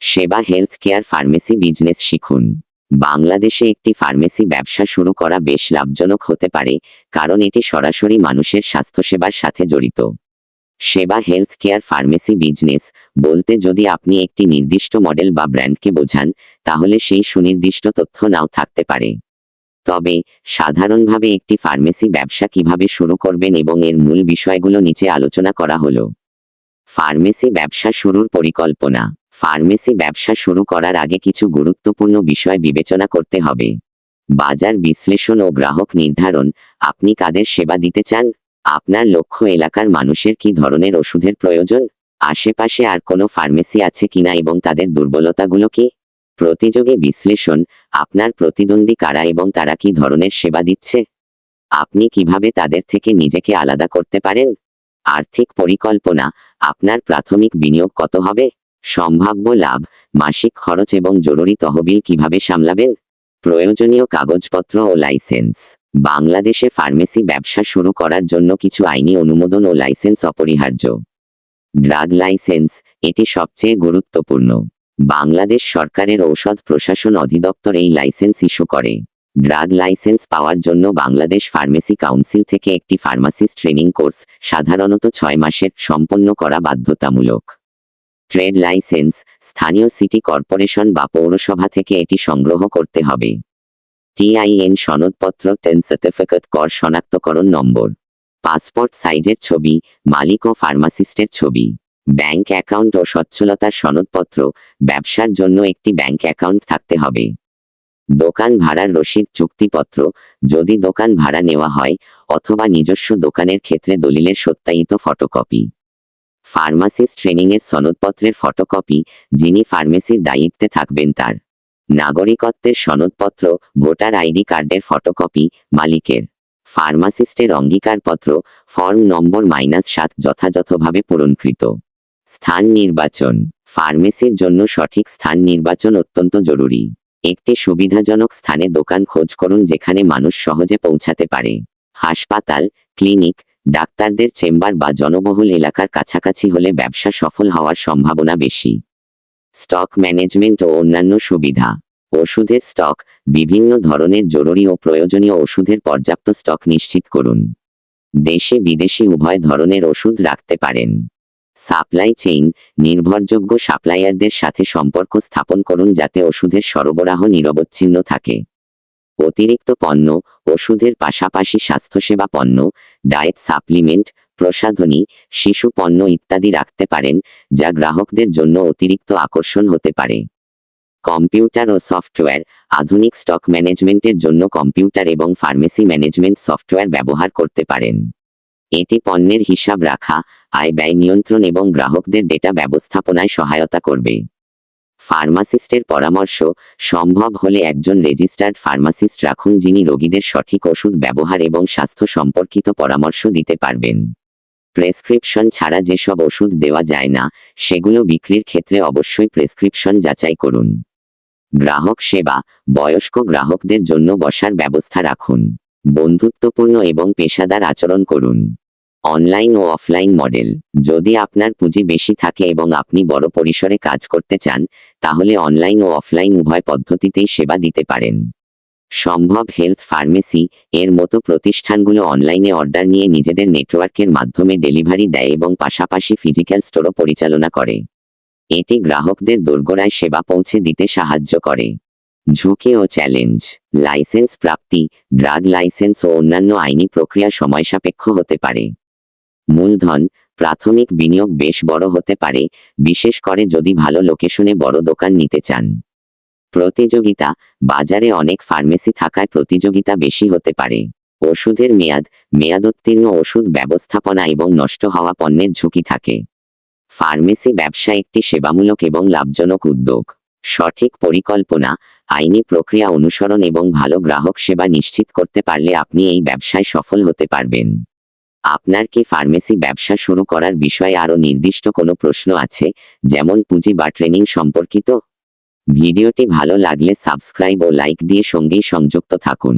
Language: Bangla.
সেবা হেলথ কেয়ার ফার্মেসি বিজনেস শিখুন। বাংলাদেশে একটি ফার্মেসি ব্যবসা শুরু করা বেশ লাভজনক হতে পারে, কারণ এটি সরাসরি মানুষের স্বাস্থ্যসেবার সাথে জড়িত। সেবা হেলথ কেয়ার ফার্মেসি বিজনেস বলতে যদি আপনি একটি নির্দিষ্ট মডেল বা ব্র্যান্ডকে বোঝান, তাহলে সেই সুনির্দিষ্ট তথ্য নাও থাকতে পারে। তবে সাধারণভাবে একটি ফার্মেসি ব্যবসা কিভাবে শুরু করবেন এবং এর মূল বিষয়গুলো নিচে আলোচনা করা হলো। ফার্মেসি ব্যবসা শুরুর পরিকল্পনা। ফার্মেসি ব্যবসা শুরু করার আগে কিছু গুরুত্বপূর্ণ বিষয় বিবেচনা করতে হবে। বাজার বিশ্লেষণ ও গ্রাহক নির্ধারণ। আপনি কাদের সেবা দিতে চান? আপনার লক্ষ্য এলাকার মানুষের কী ধরনের ওষুধের প্রয়োজন? আশেপাশে আর কোনো ফার্মেসি আছে কিনা এবং তাদের দুর্বলতাগুলো কি? প্রতিযোগী বিশ্লেষণ। আপনার প্রতিদ্বন্দ্বী কারা এবং তারা কী ধরনের সেবা দিচ্ছে? আপনি কিভাবে তাদের থেকে নিজেকে আলাদা করতে পারেন? আর্থিক পরিকল্পনা। আপনার প্রাথমিক বিনিয়োগ কত হবে? সম্ভাব্য লাভ, মাসিক খরচ এবং জরুরি তহবিল কিভাবে সামলাবেন? প্রয়োজনীয় কাগজপত্র ও লাইসেন্স। বাংলাদেশে ফার্মেসি ব্যবসা শুরু করার জন্য কিছু আইনি অনুমোদন ও লাইসেন্স অপরিহার্য। ড্রাগ লাইসেন্স, এটি সবচেয়ে গুরুত্বপূর্ণ। বাংলাদেশ সরকারের ঔষধ প্রশাসন অধিদপ্তর এই লাইসেন্স ইস্যু করে। ড্রাগ লাইসেন্স পাওয়ার জন্য বাংলাদেশ ফার্মেসি কাউন্সিল থেকে একটি ফার্মাসিস্ট ট্রেনিং কোর্স, সাধারণত 6 মাসের, সম্পন্ন করা বাধ্যতামূলক। ট্রেড লাইসেন্স, স্থানীয় সিটি কর্পোরেশন বা পৌরসভা থেকে এটি সংগ্রহ করতে হবে। টিআইএন সনদপত্র, টেন সার্টিফিকেট, কর শনাক্তকরণ নম্বর, পাসপোর্ট সাইজের ছবি, মালিক ও ফার্মাসিস্টের ছবি, ব্যাংক অ্যাকাউন্ট ও সচ্ছলতার সনদপত্র। ব্যবসার জন্য একটি ব্যাংক অ্যাকাউন্ট থাকতে হবে। দোকান ভাড়ার রসিদ, চুক্তিপত্র, যদি দোকান ভাড়া নেওয়া হয়, অথবা নিজস্ব দোকানের ক্ষেত্রে দলিলের সত্যায়িত ফটোকপি। ফার্মাসিস্ট ট্রেনিংয়ের সনদপত্রের ফটোকপি, যিনি ফার্মেসির দায়িত্বে থাকবেন তার। নাগরিকত্বের সনদপত্র, ভোটার আইডি কার্ডের ফটোকপি, মালিকের। ফার্মাসিস্টের অঙ্গীকারপত্র, ফর্ম নম্বর -7 যথাযথভাবে পূরণকৃত। স্থান নির্বাচন। ফার্মেসির জন্য সঠিক স্থান নির্বাচন অত্যন্ত জরুরি। একটি সুবিধাজনক স্থানে দোকান খোঁজ করুন যেখানে মানুষ সহজে পৌঁছাতে পারে। হাসপাতাল, ক্লিনিক, ডাক্তারদের চেম্বার বা জনবহুল এলাকার কাছাকাছি হলে ব্যবসা সফল হওয়ার সম্ভাবনা বেশি। স্টক ম্যানেজমেন্ট ও অন্যান্য সুবিধা। ওষুধের স্টক। বিভিন্ন ধরনের জরুরি ও প্রয়োজনীয় ওষুধের পর্যাপ্ত স্টক নিশ্চিত করুন। দেশে বিদেশি উভয় ধরনের ওষুধ রাখতে পারেন। Supply chain. নির্ভরযোগ্য সাপ্লায়ারদের সাথে সম্পর্ক স্থাপন করুন যাতে ওষুধের সরবরাহ নিরবচ্ছিন্ন থাকে। অতিরিক্ত পণ্য। ওষুধের পাশাপাশি স্বাস্থ্যসেবা পণ্য, ডায়েট সাপ্লিমেন্ট, প্রসাধনী, শিশু পণ্য ইত্যাদি রাখতে পারেন, যা গ্রাহকদের জন্য অতিরিক্ত আকর্ষণ হতে পারে। কম্পিউটার ও সফটওয়্যার। আধুনিক স্টক ম্যানেজমেন্টের জন্য কম্পিউটার এবং ফার্মেসি ম্যানেজমেন্ট সফটওয়্যার ব্যবহার করতে পারেন। এটি পণ্যের হিসাব রাখা, আয় ব্যয় নিয়ন্ত্রণ এবং গ্রাহকদের ডেটা ব্যবস্থাপনায় সহায়তা করবে। ফার্মাসিস্টের পরামর্শ। সম্ভব হলে একজন রেজিস্টার্ড ফার্মাসিস্ট রাখুন যিনি রোগীদের সঠিক ওষুধ ব্যবহার এবং স্বাস্থ্য সম্পর্কিত পরামর্শ দিতে পারবেন। প্রেসক্রিপশন ছাড়া যেসব ওষুধ দেওয়া যায় না, সেগুলো বিক্রির ক্ষেত্রে অবশ্যই প্রেসক্রিপশন যাচাই করুন। গ্রাহক সেবা। বয়স্ক গ্রাহকদের জন্য বসার ব্যবস্থা রাখুন। বন্ধুত্বপূর্ণ এবং পেশাদার আচরণ করুন। অনলাইন ও অফলাইন মডেল। যদি আপনার পুঁজি বেশি থাকে এবং আপনি বড় পরিসরে কাজ করতে চান, তাহলে অনলাইন ও অফলাইন উভয় পদ্ধতিতেই সেবা দিতে পারেন। সম্ভব হেলথ ফার্মেসি এর মতো প্রতিষ্ঠানগুলো অনলাইনে অর্ডার নিয়ে নিজেদের নেটওয়ার্কের মাধ্যমে ডেলিভারি দেয় এবং পাশাপাশি ফিজিক্যাল স্টোরও পরিচালনা করে। এটি গ্রাহকদের দোরগোড়ায় সেবা পৌঁছে দিতে সাহায্য করে। ঝুঁকি ও চ্যালেঞ্জ। লাইসেন্স প্রাপ্তি। ড্রাগ লাইসেন্স ও অন্যান্য আইনি প্রক্রিয়া সময়সাপেক্ষ হতে পারে। মূলধন। প্রাথমিক বিনিয়োগ বেশ বড় হতে পারে, বিশেষ করে যদি ভালো লোকেশনে বড় দোকান নিতে চান। প্রতিযোগিতা। বাজারে অনেক ফার্মেসি থাকায় প্রতিযোগিতা বেশি হতে পারে। ওষুধের মেয়াদ। মেয়াদোত্তীর্ণ ওষুধ ব্যবস্থাপনা এবং নষ্ট হওয়া পণ্যের ঝুঁকি থাকে। ফার্মেসি ব্যবসা একটি সেবামূলক এবং লাভজনক উদ্যোগ। সঠিক পরিকল্পনা, আইনি প্রক্রিয়া অনুসরণ এবং ভালো গ্রাহক সেবা নিশ্চিত করতে পারলে আপনি এই ব্যবসায় সফল হতে পারবেন। আপনার কি ফার্মেসি ব্যবসা শুরু করার বিষয়ে আরও নির্দিষ্ট কোনো প্রশ্ন আছে, যেমন পুঁজি বা ট্রেনিং সম্পর্কিত? ভিডিওটি ভালো লাগলে সাবস্ক্রাইব ও লাইক দিয়ে সঙ্গেই সংযুক্ত থাকুন।